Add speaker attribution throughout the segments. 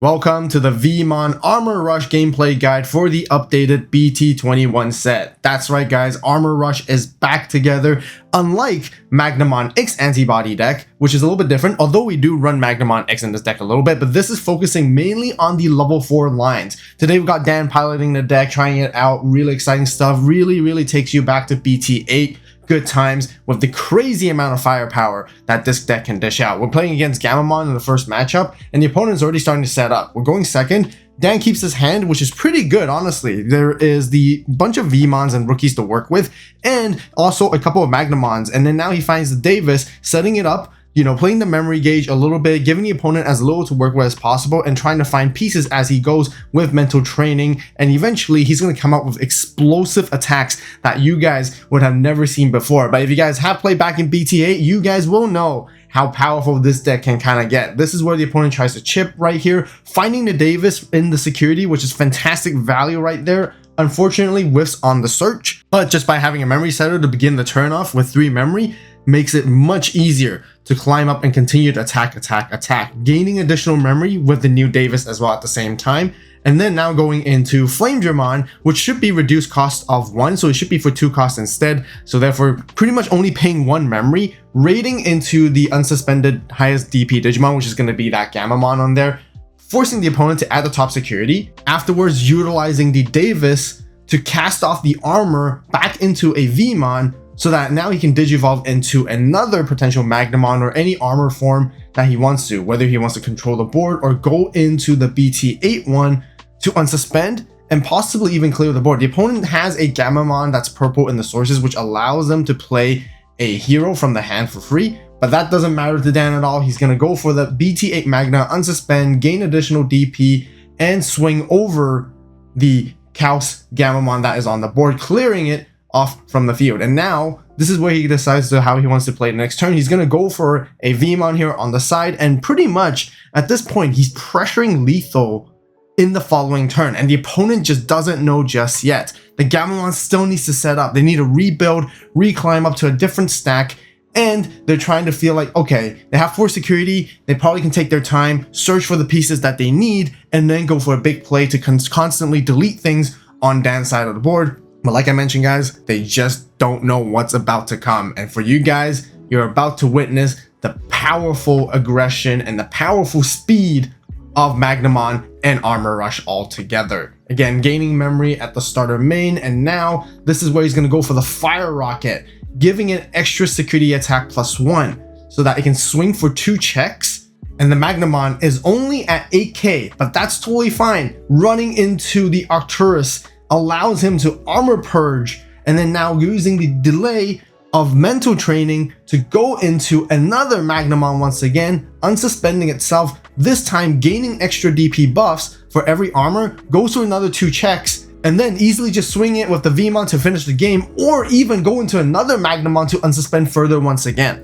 Speaker 1: Welcome to the Veemon Armor Rush gameplay guide for the updated BT21 set. That's right guys, Armor Rush is back together, unlike Magnamon X antibody deck, which is a little bit different, although we do run Magnamon X in this deck a little bit, but this is focusing mainly on the level 4 lines. Today we've got Dan piloting the deck, trying it out, really exciting stuff, really takes you back to BT8. Good times with the crazy amount of firepower that this deck can dish out. We're playing against Gammamon in the first matchup, and the opponent's already starting to set up. We're going second. Dan keeps his hand, which is pretty good, honestly. There is the bunch of Veemons and rookies to work with, and also a couple of Magnamons. And then now he finds the Davis, setting it up, you know, playing the memory gauge a little bit, giving the opponent as little to work with as possible, and trying to find pieces as he goes with mental training. And eventually he's going to come up with explosive attacks that you guys would have never seen before. But if you guys have played back in BT8, you guys will know how powerful this deck can kind of get. This is where the opponent tries to chip right here, finding the Davis in the security, which is fantastic value right there. Unfortunately, whiffs on the search, but just by having a memory setter to begin the turn off with 3 memory makes it much easier to climb up and continue to attack, gaining additional memory with the new Davis as well at the same time. And then now going into flamedramon, which should be reduced cost of 1, so it should be for 2 costs instead. So therefore, pretty much only paying 1 memory, raiding into the unsuspended highest DP Digimon, which is going to be that Gammamon on there, forcing the opponent to add the top security. Afterwards, utilizing the Davis to cast off the armor back into a Veemon, so that now he can digivolve into another potential Magnamon or any armor form that he wants to, whether he wants to control the board or go into the BT8 one to unsuspend and possibly even clear the board. The opponent has a Gammamon that's purple in the sources, which allows them to play a hero from the hand for free, but that doesn't matter to Dan at all. He's going to go for the BT8 Magna, unsuspend, gain additional DP, and swing over the Kaos Gammamon that is on the board, clearing it off from the field. And now this is where he decides how he wants to play the next turn. He's going to go for a Veemon here on the side, and pretty much at this point he's pressuring lethal in the following turn, and the opponent just doesn't know just yet. The Gammamon still needs to set up. They need to rebuild, reclimb up to a different stack, and they're trying to feel like, okay, they have 4 security, they probably can take their time, search for the pieces that they need, and then go for a big play to constantly delete things on Dan's side of the board. But like I mentioned guys, they just don't know what's about to come. And for you guys, you're about to witness the powerful aggression and the powerful speed of Magnamon and Armor Rush all together. Again, gaining memory at the starter main, and now this is where he's going to go for the Fire Rocket, giving it extra security attack +1 so that it can swing for 2 checks. And the Magnamon is only at 8k, but that's totally fine. Running into the Arcturus allows him to armor purge, and then now using the delay of mental training to go into another Magnamon once again, unsuspending itself, this time gaining extra DP buffs for every armor, goes to another 2 checks, and then easily just swing it with the Veemon to finish the game, or even go into another Magnamon to unsuspend further once again.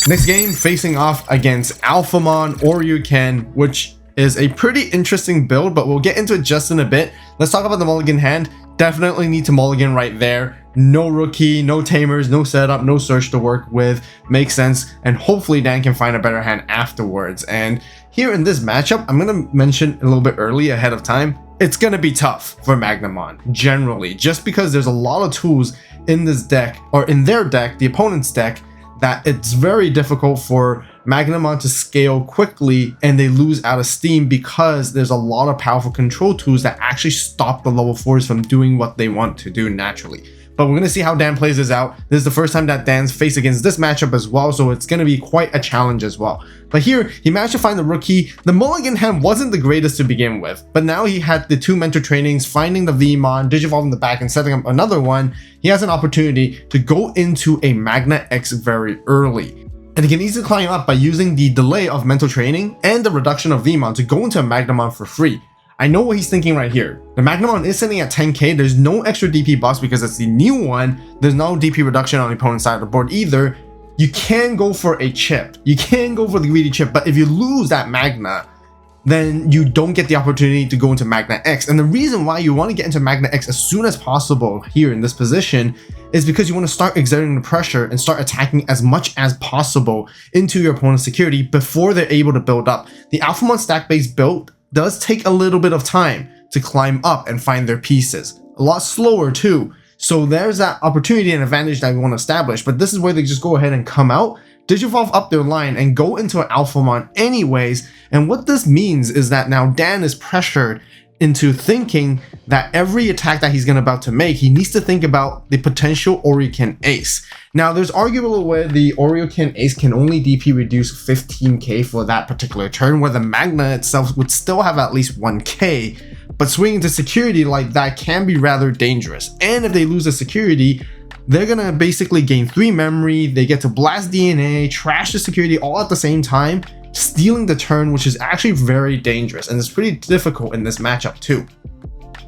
Speaker 1: Next game, facing off against Alphamon Oryuken, which is a pretty interesting build, but we'll get into it just in a bit. Let's talk about the mulligan hand. Definitely need to mulligan right there. No rookie, no tamers, no setup, no search to work with. Makes sense, and hopefully Dan can find a better hand afterwards. And here in this matchup, I'm going to mention a little bit early ahead of time, it's going to be tough for Magnamon generally, just because there's a lot of tools in this deck, or in their deck, the opponent's deck, that it's very difficult for Magnamon to scale quickly, and they lose out of steam because there's a lot of powerful control tools that actually stop the level 4s from doing what they want to do naturally. But we're going to see how Dan plays this out. This is the first time that Dan's faced against this matchup as well, so it's going to be quite a challenge as well. But here, he managed to find the rookie. The mulligan hand wasn't the greatest to begin with, but now he had the 2 mentor trainings, finding the Veemon, digivolve in the back, and setting up another one. He has an opportunity to go into a Magna X very early. And he can easily climb up by using the delay of mental training and the reduction of Veemon to go into a Magnamon for free. I know what he's thinking right here. The Magnamon is sitting at 10k, there's no extra DP buffs because it's the new one. There's no DP reduction on the opponent's side of the board either. You can go for a chip. You can go for the greedy chip, but if you lose that Magna, then you don't get the opportunity to go into Magna X. And the reason why you want to get into Magna X as soon as possible here in this position is because you want to start exerting the pressure and start attacking as much as possible into your opponent's security before they're able to build up. The AVAULT stack based build does take a little bit of time to climb up and find their pieces. A lot slower too. So there's that opportunity and advantage that we want to establish, but this is where they just go ahead and come out, Digivolve up their line, and go into an Alphamon anyways. And what this means is that now Dan is pressured into thinking that every attack that he's about to make, he needs to think about the potential Orioken Ace. Now, there's arguable where the Orioken Ace can only DP reduce 15k for that particular turn, where the Magna itself would still have at least 1k, but swinging to security like that can be rather dangerous. And if they lose the security, they're gonna basically gain 3 memory, they get to blast DNA, trash the security all at the same time, stealing the turn, which is actually very dangerous, and it's pretty difficult in this matchup too.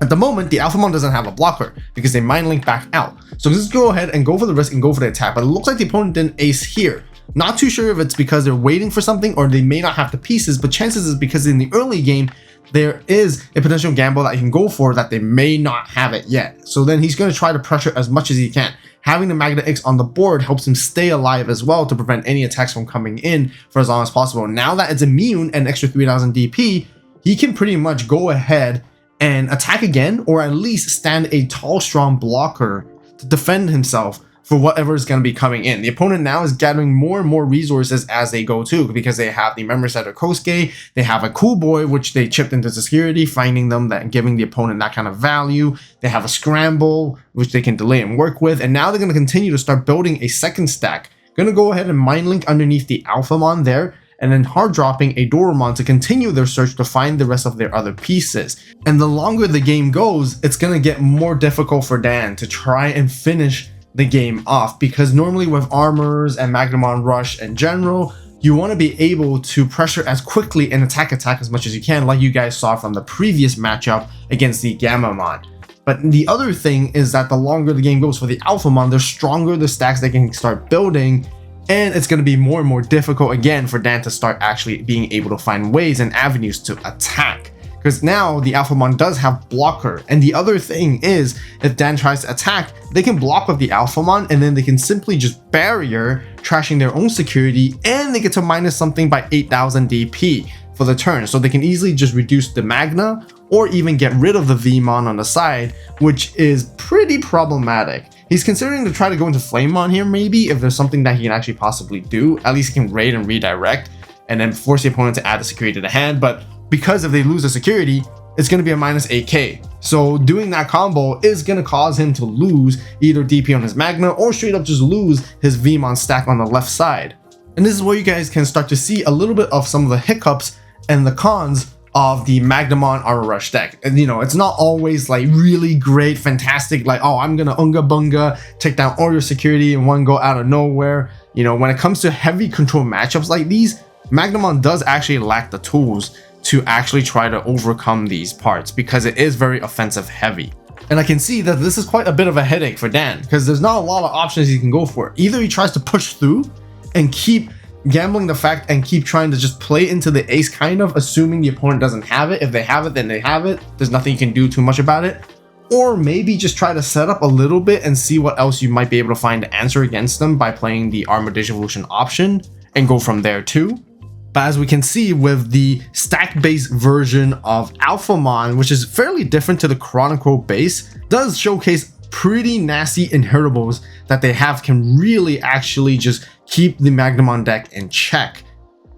Speaker 1: At the moment, the Alphamon doesn't have a blocker because they mind link back out. So just go ahead and go for the risk and go for the attack, but it looks like the opponent didn't ace here. Not too sure if it's because they're waiting for something or they may not have the pieces, but chances is because in the early game, there is a potential gamble that you can go for that they may not have it yet. So then he's going to try to pressure as much as he can. Having the Magna X on the board helps him stay alive as well to prevent any attacks from coming in for as long as possible. Now that it's immune and extra 3000 DP, he can pretty much go ahead and attack again, or at least stand a tall, strong blocker to defend himself for whatever is going to be coming in. The opponent now is gathering more and more resources as they go too, because they have the Memory Setter Kosuke, they have a Cool Boy, which they chipped into security, finding them that giving the opponent that kind of value. They have a Scramble, which they can delay and work with, and now they're going to continue to start building a second stack. Going to go ahead and Mind Link underneath the Alphamon there, and then hard dropping a Doremon to continue their search to find the rest of their other pieces. And the longer the game goes, it's going to get more difficult for Dan to try and finish the game off, because normally with armors and Magnamon Rush in general, you want to be able to pressure as quickly and attack as much as you can, like you guys saw from the previous matchup against the Gammamon. But the other thing is that the longer the game goes for the Alphamon, the stronger the stacks they can start building, and it's going to be more and more difficult again for Dan to start actually being able to find ways and avenues to attack. Because now the Alphamon does have blocker, and the other thing is, if Dan tries to attack, they can block with the Alphamon, and then they can simply just barrier, trashing their own security, and they get to minus something by 8000 DP for the turn. So they can easily just reduce the Magna, or even get rid of the Veemon on the side, which is pretty problematic. He's considering to try to go into Flamemon here maybe, if there's something that he can actually possibly do. At least he can raid and redirect, and then force the opponent to add the security to the hand, but because if they lose the security, it's going to be a minus 8k. So doing that combo is going to cause him to lose either DP on his Magna or straight up just lose his Veemon stack on the left side. And this is where you guys can start to see a little bit of some of the hiccups and the cons of the Magnamon Armor Rush deck. And you know, it's not always like really great, fantastic, like, oh, I'm gonna Unga Bunga, take down all your security in one go out of nowhere. You know, when it comes to heavy control matchups like these, Magnamon does actually lack the tools to actually try to overcome these parts, because it is very offensive heavy. And I can see that this is quite a bit of a headache for Dan, because there's not a lot of options he can go for. Either he tries to push through and keep gambling the fact and keep trying to just play into the ace, kind of assuming the opponent doesn't have it. If they have it, then they have it. There's nothing you can do too much about it. Or maybe just try to set up a little bit and see what else you might be able to find to answer against them by playing the Armor Digivolution option and go from there too. But as we can see with the stack-based version of Alphamon, which is fairly different to the Chronicle base, does showcase pretty nasty inheritables that they have, can really actually just keep the Magnamon deck in check.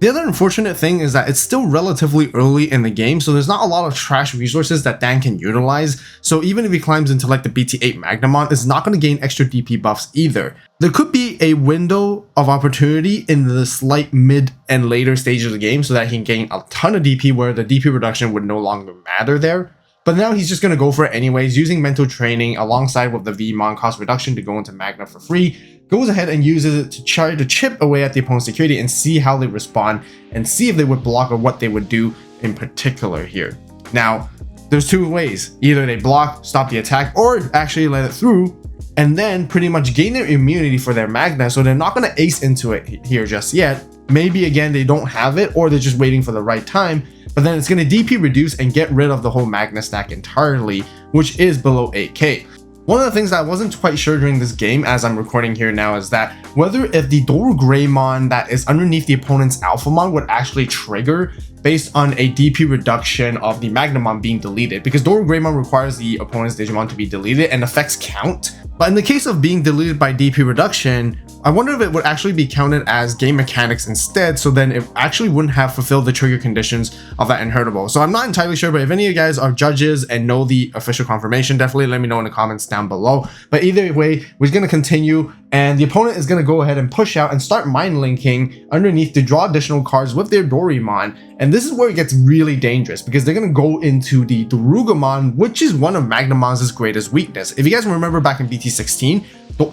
Speaker 1: The other unfortunate thing is that it's still relatively early in the game, so there's not a lot of trash resources that Dan can utilize. So even if he climbs into like the BT8 Magnamon, it's not going to gain extra DP buffs either. There could be a window of opportunity in the slight mid and later stages of the game so that he can gain a ton of DP where the DP reduction would no longer matter there. But now he's just going to go for it anyways, using mental training alongside with the Veemon cost reduction to go into Magna for free. Goes ahead and uses it to try to chip away at the opponent's security and see how they respond and see if they would block or what they would do in particular here. Now, there's two ways. Either they block, stop the attack, or actually let it through and then pretty much gain their immunity for their Magna, so they're not going to ace into it here just yet. Maybe again they don't have it, or they're just waiting for the right time, but then it's going to DP reduce and get rid of the whole Magna stack entirely, which is below 8k. One of the things that I wasn't quite sure during this game as I'm recording here now is that whether if the Greymon that is underneath the opponent's Alphamon would actually trigger based on a DP reduction of the Magnamon being deleted, because Greymon requires the opponent's Digimon to be deleted and effects count. But in the case of being deleted by DP reduction, I wonder if it would actually be counted as game mechanics instead, so then it actually wouldn't have fulfilled the trigger conditions of that inheritable. So I'm not entirely sure, but if any of you guys are judges and know the official confirmation, definitely let me know in the comments down below. But either way, we're going to continue, and the opponent is going to go ahead and push out and start mind linking underneath to draw additional cards with their Doraemon. And this is where it gets really dangerous, because they're going to go into the Dorugamon, which is one of Magnamon's greatest weakness. If you guys remember back in BT16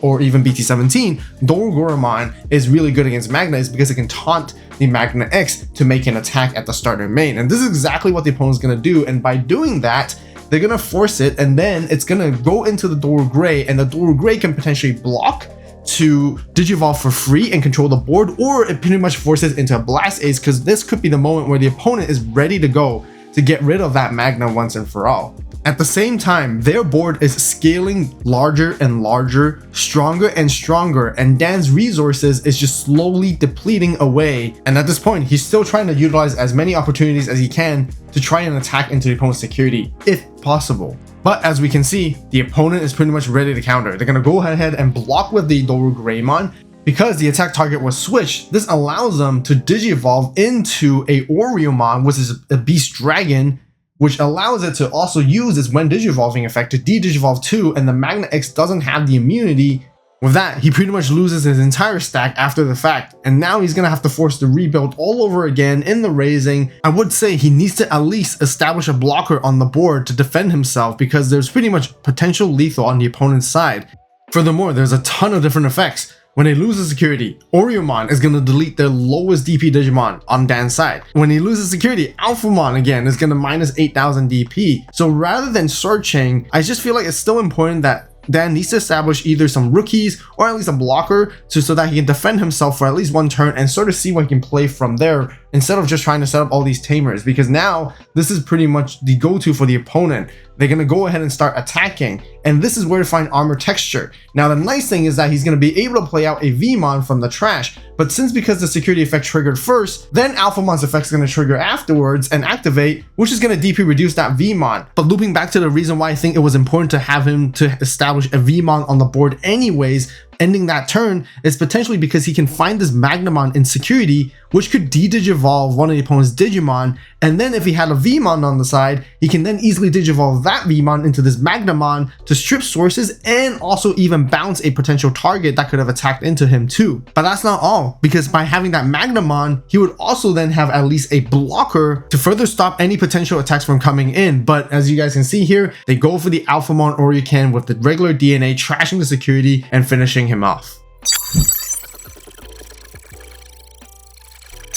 Speaker 1: or even BT17, Dorugamon is really good against Magna is because it can taunt the Magna X to make an attack at the starter main. And this is exactly what the opponent's going to do. And by doing that, they're going to force it, and then it's going to go into the Doru Gray, and the Doru Gray can potentially block to Digivolve for free and control the board, or it pretty much forces into a Blast Ace, because this could be the moment where the opponent is ready to go to get rid of that Magna once and for all. At the same time, their board is scaling larger and larger, stronger and stronger, and Dan's resources is just slowly depleting away. And at this point, he's still trying to utilize as many opportunities as he can to try and attack into the opponent's security, if possible. But as we can see, the opponent is pretty much ready to counter. They're going to go ahead and block with the Greymon. Because the attack target was switched, this allows them to Digivolve into a Oriomon, which is a Beast Dragon, which allows it to also use its when Digivolving effect to de-Digivolve 2, and the Magna X doesn't have the immunity. With that, he pretty much loses his entire stack after the fact, and now he's gonna have to force to rebuild all over again in the raising. I would say he needs to at least establish a blocker on the board to defend himself, because there's pretty much potential lethal on the opponent's side. Furthermore, there's a ton of different effects. When they lose the security, Oriomon is going to delete their lowest DP Digimon on Dan's side. When he loses security, Alphamon again is going to minus 8,000 DP. So rather than searching, I just feel like it's still important that Dan needs to establish either some rookies or at least a blocker so that he can defend himself for at least one turn and sort of see what he can play from there, instead of just trying to set up all these tamers, because now this is pretty much the go-to for the opponent. They're going to go ahead and start attacking, and this is where to find armor texture. Now the nice thing is that he's going to be able to play out a Veemon from the trash, but because the security effect triggered first, then Alphamon's effect is going to trigger afterwards and activate, which is going to DP reduce that Veemon. But looping back to the reason why I think it was important to have him to establish a Veemon on the board anyways, ending that turn, is potentially because he can find this Magnamon in security, which could de-Digivolve one of the opponent's Digimon, and then if he had a Veemon on the side, he can then easily Digivolve that Veemon into this Magnamon to strip sources and also even bounce a potential target that could have attacked into him too. But that's not all, because by having that Magnamon, he would also then have at least a blocker to further stop any potential attacks from coming in. But as you guys can see here, they go for the Alphamon Orioken with the regular DNA, trashing the security and finishing him off.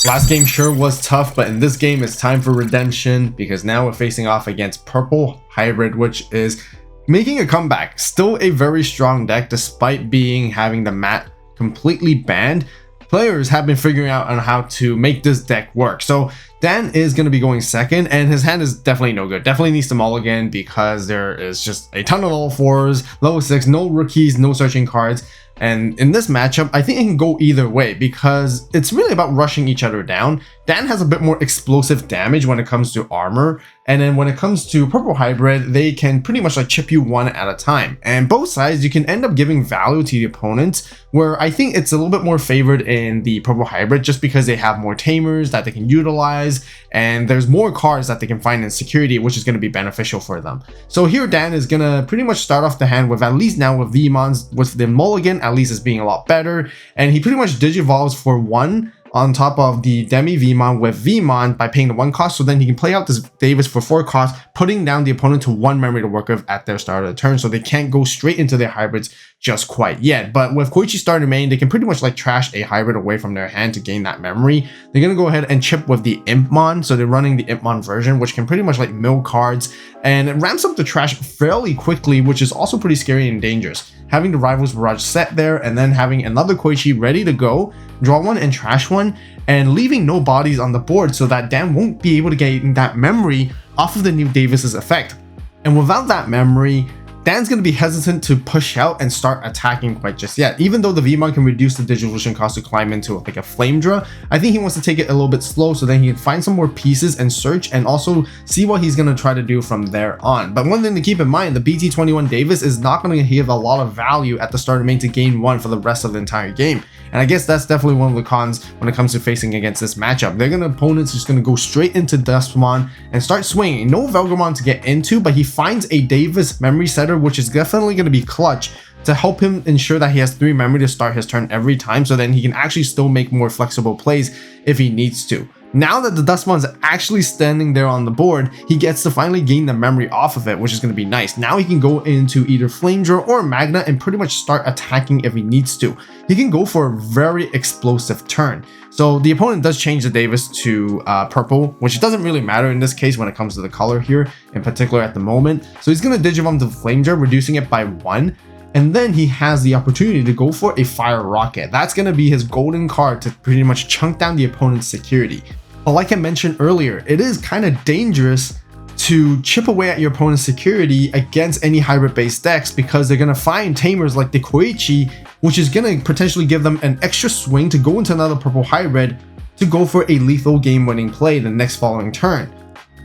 Speaker 1: Last game sure was tough, but in this game it's time for redemption, because now we're facing off against Purple Hybrid, which is making a comeback. Still a very strong deck despite having the mat completely banned. Players have been figuring out on how to make this deck work. So Dan is going to be going second, and his hand is definitely no good. Definitely needs to mulligan, because there is just a ton of level 4s, level 6, no rookies, no searching cards. And in this matchup, I think it can go either way, because it's really about rushing each other down. Dan has a bit more explosive damage when it comes to armor, and then when it comes to Purple Hybrid, they can pretty much like chip you one at a time. And both sides, you can end up giving value to the opponent, where I think it's a little bit more favored in the Purple Hybrid just because they have more tamers that they can utilize, and there's more cards that they can find in security, which is going to be beneficial for them. So here Dan is going to pretty much start off the hand with, at least now with Veemons, with the mulligan at least is being a lot better, and he pretty much Digivolves for one on top of the Demi Veemon with Veemon by paying the 1 cost, so then he can play out this Davis for 4 costs, putting down the opponent to 1 memory to work with at their start of the turn, so they can't go straight into their hybrids just quite yet. But with Koichi starter main, they can pretty much like trash a hybrid away from their hand to gain that memory. They're gonna go ahead and chip with the Impmon, so they're running the Impmon version, which can pretty much like mill cards, and it ramps up the trash fairly quickly, which is also pretty scary and dangerous. Having the Rivals Barrage set there, and then having another Koichi ready to go, draw one and trash one, and leaving no bodies on the board so that Dan won't be able to get that memory off of the new Davis's effect. And without that memory, Dan's going to be hesitant to push out and start attacking quite just yet. Even though the Veemon can reduce the Digivolution cost to climb into like a flamedramon, I think he wants to take it a little bit slow so then he can find some more pieces and search and also see what he's going to try to do from there on. But one thing to keep in mind, the BT21 Davis is not going to give a lot of value at the start of main to gain 1 for the rest of the entire game. And I guess that's definitely one of the cons when it comes to facing against this matchup. Opponents just going to go straight into Dustmon and start swinging. No Velgamon to get into, but he finds a Davis memory setter, which is definitely going to be clutch to help him ensure that he has 3 memory to start his turn every time, so then he can actually still make more flexible plays if he needs to. Now that the Dustmon's actually standing there on the board, he gets to finally gain the memory off of it, which is going to be nice. Now he can go into either Flamedramon or Magna and pretty much start attacking if he needs to. He can go for a very explosive turn. So the opponent does change the Davis to purple, which doesn't really matter in this case when it comes to the color here, in particular at the moment. So he's going to Digimon to Flamedramon, reducing it by 1. And then he has the opportunity to go for a Fire Rocket. That's going to be his golden card to pretty much chunk down the opponent's security. But like I mentioned earlier, it is kind of dangerous to chip away at your opponent's security against any hybrid-based decks because they're going to find tamers like the Koichi, which is going to potentially give them an extra swing to go into another purple hybrid to go for a lethal game-winning play the next following turn.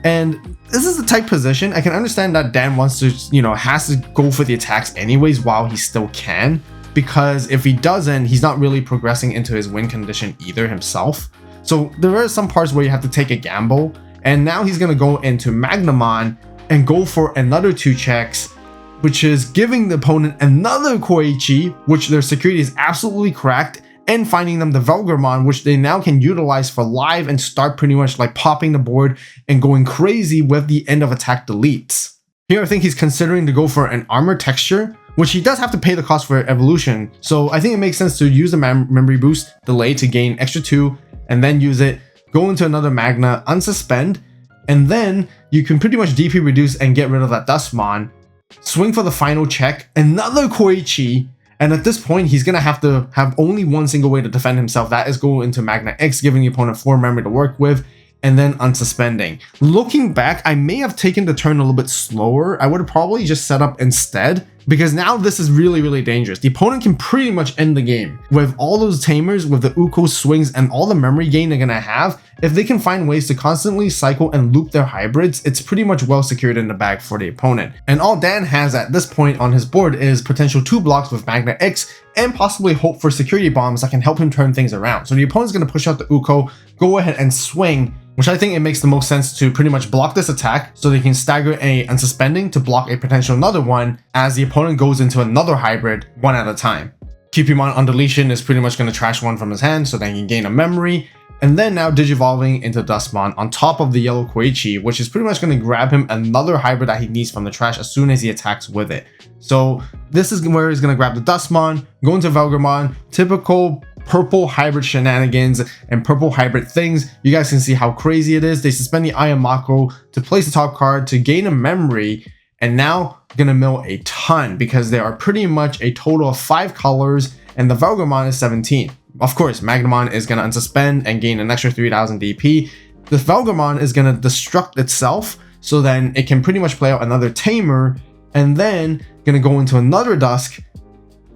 Speaker 1: And this is the type position, I can understand that Dan wants to, has to go for the attacks anyways while he still can, because if he doesn't, he's not really progressing into his win condition either himself. So there are some parts where you have to take a gamble, and now he's going to go into Magnamon and go for another 2 checks, which is giving the opponent another Koichi, which their security is absolutely cracked, and finding them the Velgamon, which they now can utilize for live and start pretty much like popping the board and going crazy with the end of attack deletes. Here I think he's considering to go for an armor texture, which he does have to pay the cost for evolution, so I think it makes sense to use the memory boost delay to gain extra 2, and then use it, go into another Magna, unsuspend, and then you can pretty much DP reduce and get rid of that Dustmon, swing for the final check, another Koichi, and at this point he's gonna have to have only one single way to defend himself, that is go into Magna X, giving the opponent 4 memory to work with, and then unsuspending. Looking back, I may have taken the turn a little bit slower. I would have probably just set up instead, because now this is really dangerous. The opponent can pretty much end the game. With all those tamers, with the Uko swings and all the memory gain they're gonna have, if they can find ways to constantly cycle and loop their hybrids, it's pretty much well secured in the bag for the opponent. And all Dan has at this point on his board is potential 2 blocks with Magna X and possibly hope for security bombs that can help him turn things around. So the opponent's gonna push out the Uko, go ahead and swing, which I think it makes the most sense to pretty much block this attack so they can stagger a unsuspending to block a potential another one as the opponent goes into another hybrid one at a time. Cupimon on deletion is pretty much going to trash one from his hand so then he can gain a memory, and then now Digivolving into Dustmon on top of the yellow Koichi, which is pretty much going to grab him another hybrid that he needs from the trash as soon as he attacks with it. So this is where he's going to grab the Dustmon, go into Velgamon, typical purple hybrid shenanigans and purple hybrid things. You guys can see how crazy it is. They suspend the Ayamako to place the top card to gain a memory, and now gonna mill a ton because there are pretty much a total of 5 colors and the Velgamon is 17. Of course, Magnamon is gonna unsuspend and gain an extra 3000 DP. The Velgamon is gonna destruct itself, so then it can pretty much play out another tamer, and then gonna go into another Dusk,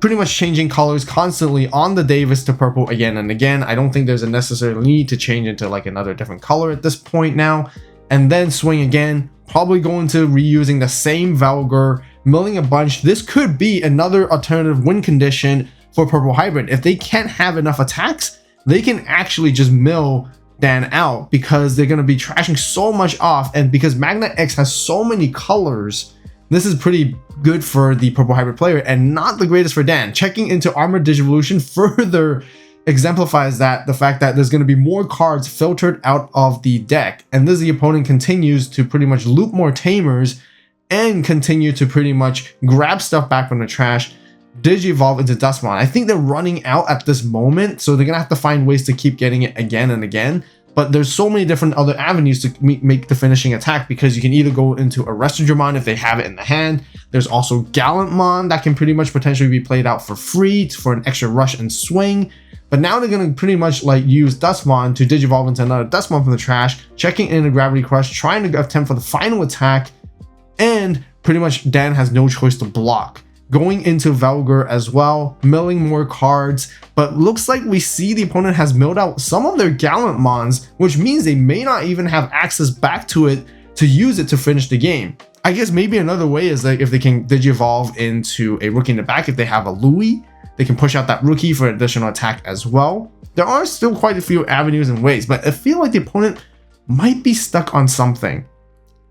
Speaker 1: pretty much changing colors constantly on the Davis to purple again and again. I don't think there's a necessary need to change into like another different color at this point now. And then swing again, probably going to reusing the same Velgar, milling a bunch. This could be another alternative win condition for purple hybrid. If they can't have enough attacks, they can actually just mill Dan out because they're going to be trashing so much off, and because Magna X has so many colors, this is pretty good for the purple hybrid player and not the greatest for Dan. Checking into Armored Digivolution further exemplifies that the fact that there's going to be more cards filtered out of the deck, and this the opponent continues to pretty much loop more tamers and continue to pretty much grab stuff back from the trash, Digivolve into Dustmon. I think they're running out at this moment, so they're gonna have to find ways to keep getting it again and again. But there's so many different other avenues to make the finishing attack, because you can either go into Arrestedramon if they have it in the hand. There's also Gallantmon that can pretty much potentially be played out for free for an extra rush and swing. But now they're going to pretty much like use Dustmon to Digivolve into another Dustmon from the trash, checking in a Gravity Crush, trying to attempt for the final attack, and pretty much Dan has no choice to block. Going into Velgar as well, milling more cards, but looks like we see the opponent has milled out some of their Gallantmons, which means they may not even have access back to it to use it to finish the game. I guess maybe another way is like if they can Digivolve into a rookie in the back, if they have a Louis, they can push out that rookie for additional attack as well. There are still quite a few avenues and ways, but I feel like the opponent might be stuck on something.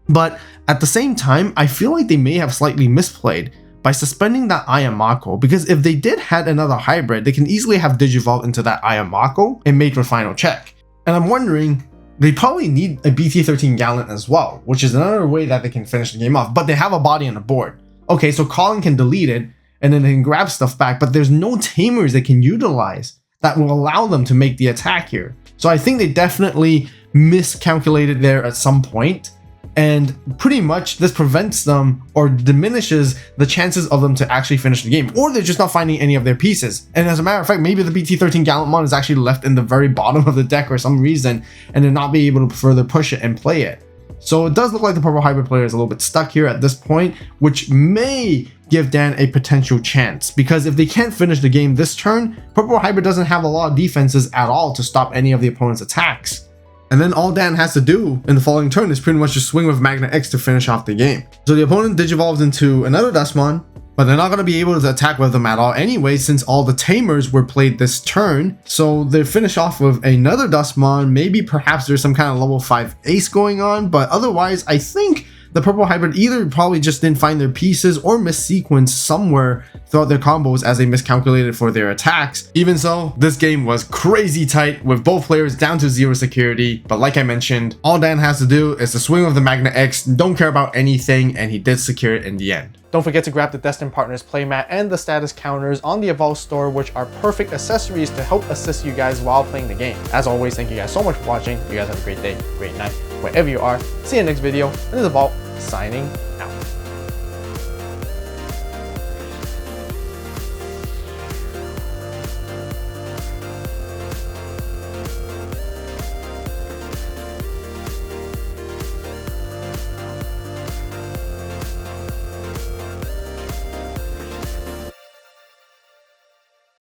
Speaker 1: But at the same time, I feel like they may have slightly misplayed by suspending that Ayamako, because if they did had another hybrid, they can easily have Digivolve into that Ayamako and make their final check. And I'm wondering, they probably need a BT13 Gallant as well, which is another way that they can finish the game off, but they have a body on the board. Okay, so Colin can delete it, and then they can grab stuff back, but there's no tamers they can utilize that will allow them to make the attack here. So I think they definitely miscalculated there at some point. And pretty much this prevents them or diminishes the chances of them to actually finish the game, or they're just not finding any of their pieces. And as a matter of fact, maybe the BT13 Gallantmon is actually left in the very bottom of the deck for some reason, and they're not being able to further push it and play it. So it does look like the purple hybrid player is a little bit stuck here at this point, which may give Dan a potential chance, because if they can't finish the game this turn, purple hybrid doesn't have a lot of defenses at all to stop any of the opponent's attacks. And then all Dan has to do in the following turn is pretty much just swing with Magna X to finish off the game. So the opponent Digivolves into another Dustmon, but they're not going to be able to attack with them at all anyway, since all the Tamers were played this turn. So they finish off with another Dustmon. Maybe perhaps there's some kind of level 5 ace going on, but otherwise I think the purple hybrid either probably just didn't find their pieces or missequenced somewhere throughout their combos as they miscalculated for their attacks. Even so, this game was crazy tight with both players down to 0 security, but like I mentioned, all Dan has to do is to swing with the Magna X, don't care about anything, and he did secure it in the end. Don't forget to grab the Destined Partners playmat and the status counters on the AVAULT store, which are perfect accessories to help assist you guys while playing the game. As always, thank you guys so much for watching. You guys have a great day, great night, wherever you are. See you in the next video. And this is AVAULT signing out.